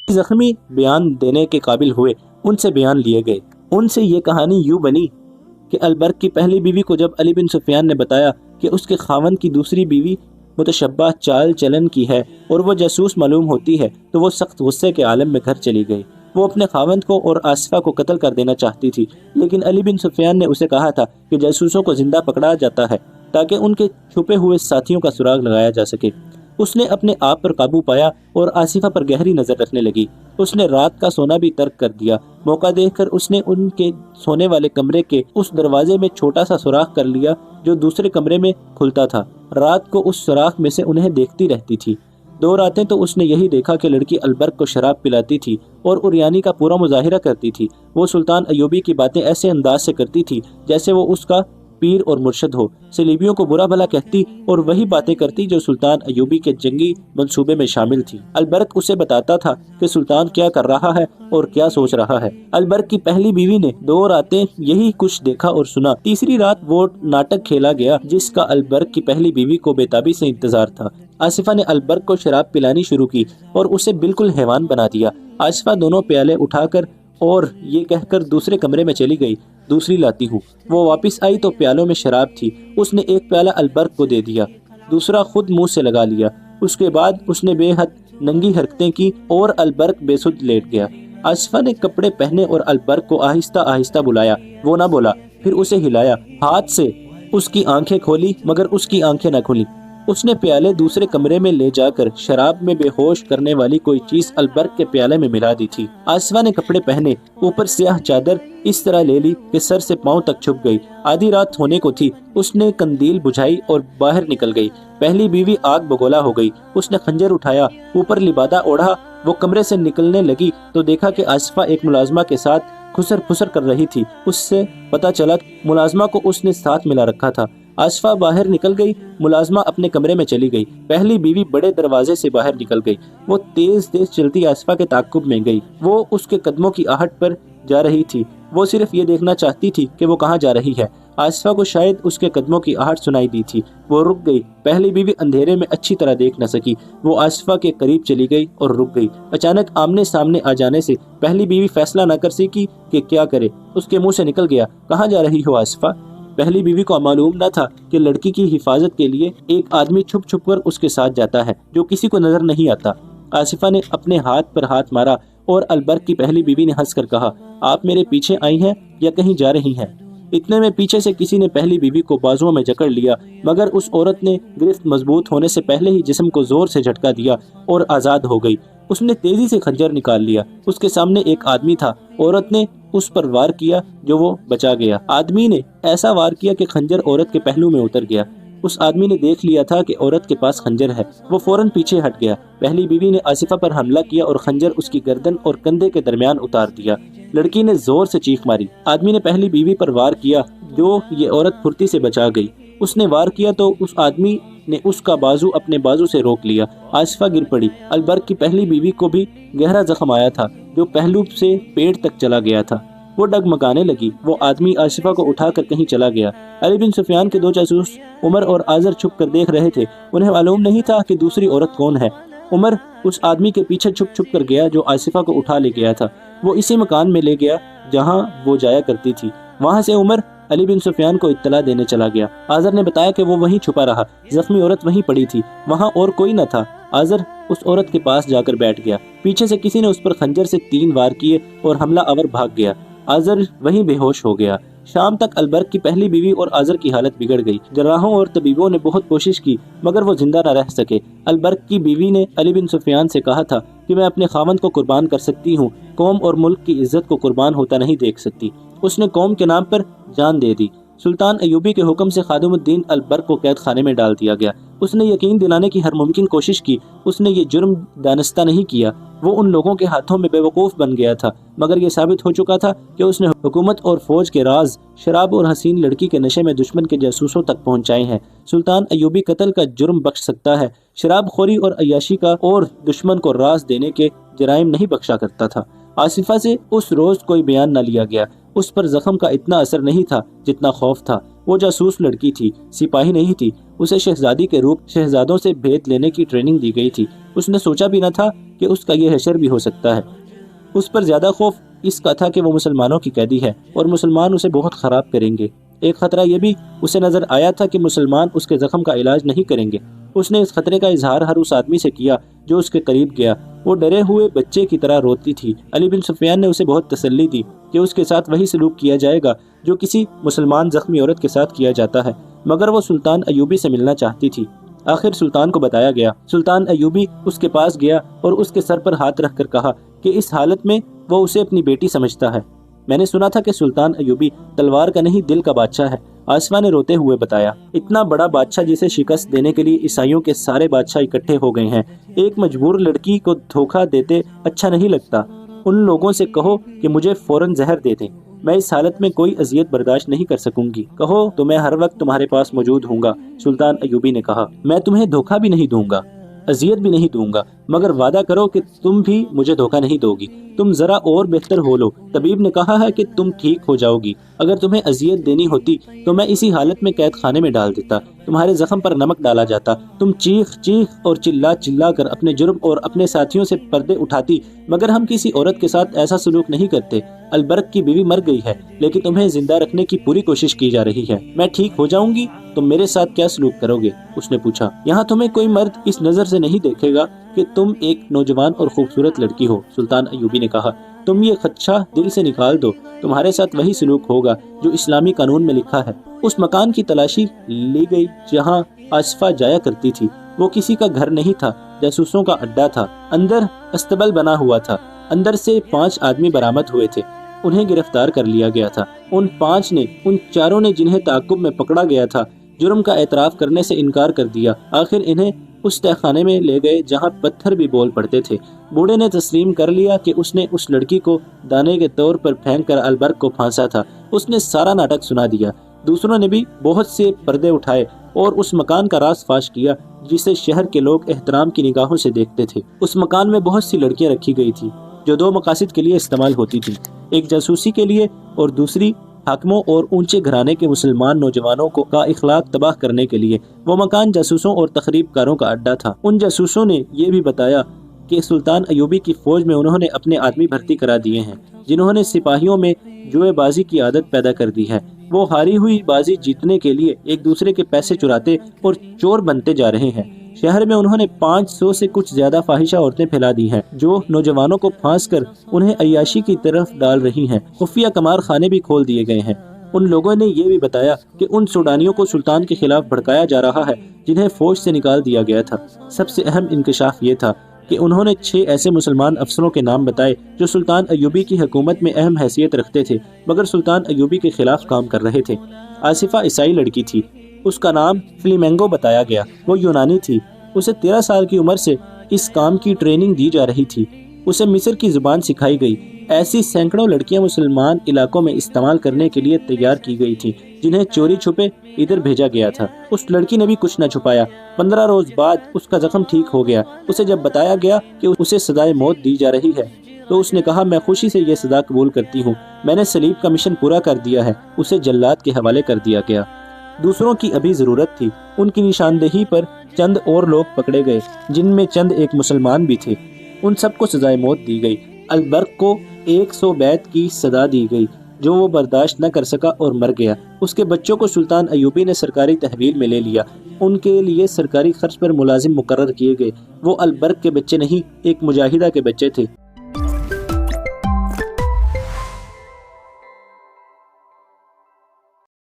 जख्मी बयान देने के काबिल हुए उनसे बयान लिए गए। उनसे ये कहानी यूं बनी कि अलबर्क की पहली बीवी को जब अली बिन सुफियान ने बताया कि उसके खावंद की दूसरी बीवी मुतशब्बा चाल चलन की है और वो जासूस मालूम होती है, तो वो सख्त गुस्से के आलम में घर चली गई। वो अपने खावंद को और आसिफा को कत्ल कर देना चाहती थी, लेकिन अली बिन सुफियान ने उसे कहा था कि जासूसों को जिंदा पकड़ा जाता है ताकि उनके छुपे हुए साथियों का सुराग लगाया जा सके। उसने अपने आप पर काबू पाया और आसिफा पर गहरी नजर रखने लगी। उसने रात का सोना भी तर्क कर दिया। मौका देखकर उसने उनके सोने वाले कमरे के उस दरवाजे में छोटा सा सुराख कर लिया जो दूसरे कमरे में खुलता था। रात को उस सुराख में से उन्हें देखती रहती थी। 2 रातें तो उसने यही देखा कि लड़की अलबर्क को शराब पिलाती थी और उरियानी का पूरा मुजाहिरा करती थी। वो सुल्तान अयूबी की बातें ऐसे अंदाज से करती थी जैसे वो उसका पीर और मुर्शद हो। सलीबियों को बुरा भला कहती और वही बातें करती जो सुल्तान अयूबी के जंगी मंसूबे में शामिल थी। अलबर्क उसे बताता था कि सुल्तान क्या कर रहा है और क्या सोच रहा है। अलबर्क की पहली बीवी ने 2 रातें यही कुछ देखा और सुना। तीसरी रात वो नाटक खेला गया जिसका अलबर्क की पहली बीवी को बेताबी से इंतजार था। आसिफा ने अलबर्क को शराब पिलानी शुरू की और उसे बिल्कुल हैवान बना दिया। आसिफा दोनों प्याले उठाकर और ये कहकर दूसरे कमरे में चली गई, दूसरी लाती हूँ। वो वापस आई तो प्यालों में शराब थी। उसने एक प्याला अलबर्क को दे दिया, दूसरा खुद मुंह से लगा लिया। उसके बाद उसने बेहद नंगी हरकतें की और अलबर्क बेसुध लेट गया। आसिफा ने कपड़े पहने और अलबर्क को आहिस्ता आहिस्ता बुलाया। वो ना बोला। फिर उसे हिलाया, हाथ से उसकी आंखें खोली मगर उसकी आंखें न खुली। उसने प्याले दूसरे कमरे में ले जाकर शराब में बेहोश करने वाली कोई चीज अलबर्क के प्याले में मिला दी थी। आसिफा ने कपड़े पहने, ऊपर स्याह चादर इस तरह ले ली कि सर से पांव तक छुप गई। आधी रात होने को थी। उसने कंदील बुझाई और बाहर निकल गई। पहली बीवी आग बगोला हो गई। उसने खंजर उठाया, ऊपर लिबादा ओढ़ा। वो कमरे से निकलने लगी तो देखा कि आसिफा एक मुलाजमा के साथ खुसर फुसर कर रही थी। उससे पता चला मुलाजमा को उसने साथ मिला रखा था। आसिफा बाहर निकल गई। मुलाजमा अपने कमरे में चली गई। पहली बीवी बड़े दरवाजे से बाहर निकल गई। वो तेज तेज चलती आसिफा के ताक़ुब में गई। वो उसके कदमों की आहट पर जा रही थी। वो सिर्फ ये देखना चाहती थी कि वो कहाँ जा रही है। आसिफा को शायद उसके कदमों की आहट सुनाई दी थी। वो रुक गई। पहली बीवी अंधेरे में अच्छी तरह देख न सकी। वो आसिफा के करीब चली गई और रुक गई। अचानक आमने सामने आ जाने से पहली बीवी फैसला न कर सकी कि क्या करे। उसके मुंह से निकल गया, कहाँ जा रही हो आसिफा? पहली बीवी को मालूम न था कि लड़की की हिफाजत के लिए एक आदमी छुप छुप कर उसके साथ जाता है जो किसी को नजर नहीं आता। आसिफा ने अपने हाथ पर हाथ मारा और अलबर्क की पहली बीवी ने हंसकर कहा, आप मेरे पीछे आई हैं या कहीं जा रही हैं? इतने में पीछे से किसी ने पहली बीवी को बाजुओं में जकड़ लिया, मगर उस औरत ने गिरफ्त मजबूत होने से पहले ही जिस्म को जोर से झटका दिया और आजाद हो गई। उसने तेजी से खंजर निकाल लिया। उसके सामने एक आदमी था। औरत ने उस पर वार किया जो वो बचा गया। आदमी ने ऐसा वार किया कि खंजर औरत के पहलू में उतर गया। उस आदमी ने देख लिया था कि औरत के पास खंजर है। वो फौरन पीछे हट गया। पहली बीवी ने आसिफा पर हमला किया और खंजर उसकी गर्दन और कंधे के दरमियान उतार दिया। लड़की ने जोर से चीख मारी। आदमी ने पहली बीवी पर वार किया जो ये औरत फुर्ती से बचा गई। उसने वार किया तो उस आदमी ने उसका बाजू अपने बाजू से रोक लिया। आसिफा गिर पड़ी। अलबर्क की पहली बीवी को भी गहरा जख्म आया था जो पहलू से पेट तक चला गया था। वो डगमगाने लगी। वो आदमी आसिफा को उठाकर कहीं चला गया। अली बिन सुफियान के 2 जासूस उमर और आजर छुप कर देख रहे थे। उन्हें मालूम नहीं था कि दूसरी औरत कौन है। उमर उस आदमी के पीछे छुप छुप कर गया जो आसिफा को उठा ले गया था। वो इसी मकान में ले गया जहाँ वो जाया करती थी। वहाँ से उमर अली बिन सुफियान को इत्तला देने चला गया। आजर ने बताया कि वो वहीं छुपा रहा। जख्मी औरत वहीं पड़ी थी। वहाँ और कोई न था। आजर उस औरत के पास जाकर बैठ गया। पीछे से किसी ने उस पर खंजर से 3 वार किए और हमला आवर भाग गया। आजर वहीं बेहोश हो गया। शाम तक अलबर्क की पहली बीवी और आजर की हालत बिगड़ गई। जराहों और तबीबों ने बहुत कोशिश की मगर वो जिंदा न रह सके। अलबर्क की बीवी ने अली बिन सुफियान से कहा था कि मैं अपने खावंद को कुर्बान कर सकती हूँ, कौम और मुल्क की इज्जत को कुर्बान होता नहीं देख सकती। उसने कौम के नाम पर जान दे दी। सुल्तान अयूबी के हुक्म से खादिमुद्दीन अलबर्क को कैद खाने में डाल दिया गया। उसने यकीन दिलाने की हर मुमकिन कोशिश की। उसने ये जुर्म दानिस्ता नहीं किया। वो उन लोगों के हाथों में बेवकूफ़ बन गया था, मगर ये साबित हो चुका था कि उसने हुकूमत और फौज के राज शराब और हसीन लड़की के नशे में दुश्मन के जासूसों तक पहुंचाए हैं। सुल्तान अयूबी कत्ल का जुर्म बख्श सकता है, शराब खोरी और अय्याशी का और दुश्मन को राज देने के जराइम नहीं बख्शा करता था। आसिफा से उस रोज कोई बयान न लिया गया। उस पर जख्म का इतना असर नहीं था जितना खौफ था। वो जासूस लड़की थी, सिपाही नहीं थी। उसे शहजादी के रूप शहजादों से भेद लेने की ट्रेनिंग दी गई थी। उसने सोचा भी न था कि उसका ये हशर भी हो सकता है। उस पर ज्यादा खौफ इसका था कि वो मुसलमानों की कैदी है और मुसलमान उसे बहुत खराब करेंगे। एक खतरा यह भी उसे नजर आया था कि मुसलमान उसके जख्म का इलाज नहीं करेंगे। उसने इस खतरे का इजहार हर उस आदमी से किया जो उसके करीब गया। वो डरे हुए बच्चे की तरह रोती थी। अली बिन सुफियान ने उसे बहुत तसल्ली दी कि उसके साथ वही सलूक किया जाएगा जो किसी मुसलमान जख्मी औरत के साथ किया जाता है, मगर वो सुल्तान अयूबी से मिलना चाहती थी। आखिर सुल्तान को बताया गया। सुल्तान अयूबी उसके पास गया और उसके सर पर हाथ रखकर कहा कि इस हालत में वो उसे अपनी बेटी समझता है। मैंने सुना था कि सुल्तान अयूबी तलवार का नहीं दिल का बादशाह है। आसफा ने रोते हुए बताया, इतना बड़ा बादशाह जिसे शिकस्त देने के लिए ईसाइयों के सारे बादशाह इकट्ठे हो गए हैं। एक मजबूर लड़की को धोखा देते अच्छा नहीं लगता। उन लोगों से कहो कि मुझे फौरन जहर दे दें। मैं इस हालत में कोई अजियत बर्दाश्त नहीं कर सकूंगी। कहो तो मैं हर वक्त तुम्हारे पास मौजूद हूँगा। सुल्तान अयूबी ने कहा, मैं तुम्हें धोखा भी नहीं दूंगा, अजियत भी नहीं दूंगा, मगर वादा करो कि तुम भी मुझे धोखा नहीं दोगी। तुम जरा और बेहतर हो लो। तबीब ने कहा है कि तुम ठीक हो जाओगी। अगर तुम्हें अजियत देनी होती तो मैं इसी हालत में कैद खाने में डाल देता, तुम्हारे जख्म पर नमक डाला जाता, तुम चीख चीख और चिल्ला चिल्ला कर अपने जुर्म और अपने साथियों से पर्दे उठाती, मगर हम किसी औरत के साथ ऐसा सलूक नहीं करते। अलबर्क की बीवी मर गई है, लेकिन तुम्हें जिंदा रखने की पूरी कोशिश की जा रही है। मैं ठीक हो जाऊंगी, तुम मेरे साथ क्या सलूक करोगे? उसने पूछा। यहाँ तुम्हें कोई मर्द इस नजर से नहीं देखेगा कि तुम एक नौजवान और खूबसूरत लड़की हो। सुल्तान अयूबी ने कहा, तुम ये खदशा दिल से निकाल दो। तुम्हारे साथ वही सलूक होगा जो इस्लामी कानून में लिखा है। उस मकान की तलाशी ली गई जहाँ आसफा जाया करती थी। वो किसी का घर नहीं था, जासूसों का अड्डा था। अंदर अस्तबल बना हुआ था। अंदर से 5 आदमी बरामद हुए थे। उन्हें गिरफ्तार कर लिया गया था। उन 5 ने, उन चारों ने जिन्हें ताक़ुब में पकड़ा गया था, जुर्म का एतराफ करने से इनकार कर दिया। आखिर इन्हें उस तहखाने में ले गए जहां पत्थर भी बोल पड़ते थे। बूढ़े ने तस्लीम कर लिया कि उसने उस लड़की को दाने के तौर पर फेंक कर अलबर्क को फांसा था। उसने सारा नाटक सुना दिया। दूसरों ने भी बहुत से पर्दे उठाए और उस मकान का राज फाश किया जिसे शहर के लोग एहतराम की निगाहों से देखते थे। उस मकान में बहुत सी लड़कियां रखी गई थी जो 2 मकासद के लिए इस्तेमाल होती थी, एक जासूसी के लिए और दूसरी हाकिमों और ऊंचे घराने के मुसलमान नौजवानों को का इखलाक तबाह करने के लिए। वो मकान जासूसों और तखरीबकारों का अड्डा था। उन जासूसों ने ये भी बताया कि सुल्तान अयूबी की फौज में उन्होंने अपने आदमी भर्ती करा दिए हैं, जिन्होंने सिपाहियों में जुएबाजी की आदत पैदा कर दी है। वो हारी हुई बाजी जीतने के लिए एक दूसरे के पैसे चुराते और चोर बनते जा रहे हैं। शहर में उन्होंने 500 से कुछ ज्यादा फाहिशा औरतें फैला दी हैं, जो नौजवानों को फांस कर उन्हें अय्याशी की तरफ डाल रही हैं। खुफिया कमार खाने भी खोल दिए गए हैं। उन लोगों ने ये भी बताया कि उन सूडानियों को सुल्तान के खिलाफ भड़काया जा रहा है जिन्हें फौज से निकाल दिया गया था। सबसे अहम इंकशाफ ये था कि उन्होंने 6 ऐसे मुसलमान अफसरों के नाम बताए जो सुल्तान अयूबी की हुकूमत में अहम हैसियत रखते थे, मगर सुल्तान अयूबी के खिलाफ काम कर रहे थे। आसिफा ईसाई लड़की थी। उसका नाम फ्लीमेंगो बताया गया। वो यूनानी थी। उसे 13 साल की उम्र से इस काम की ट्रेनिंग दी जा रही थी। उसे मिस्र की जुबान सिखाई गई। ऐसी सैकड़ों लड़कियां मुसलमान इलाकों में इस्तेमाल करने के लिए तैयार की गई थी, जिन्हें चोरी छुपे इधर भेजा गया था। उस लड़की ने भी कुछ न छुपाया। 15 रोज बाद उसका जख्म ठीक हो गया। उसे जब बताया गया कि उसे सजाए मौत दी जा रही है तो उसने कहा, मैं खुशी से ये सजा कबूल करती हूँ। मैंने सलीब का मिशन पूरा कर दिया है। उसे जल्लाद के हवाले कर दिया गया। दूसरों की अभी जरूरत थी। उनकी निशानदेही पर चंद और लोग पकड़े गए, जिनमें चंद एक मुसलमान भी थे। उन सबको सजाए मौत दी गई। अलबर्क को 100 बैत की सजा दी गई, जो वो बर्दाश्त न कर सका और मर गया। उसके बच्चों को सुल्तान अयूबी ने सरकारी तहवील में ले लिया। उनके लिए सरकारी खर्च पर मुलाजिम मुकर्रर किए गए। वो अलबर्क के बच्चे नहीं, एक मुजाहिदा के बच्चे थे।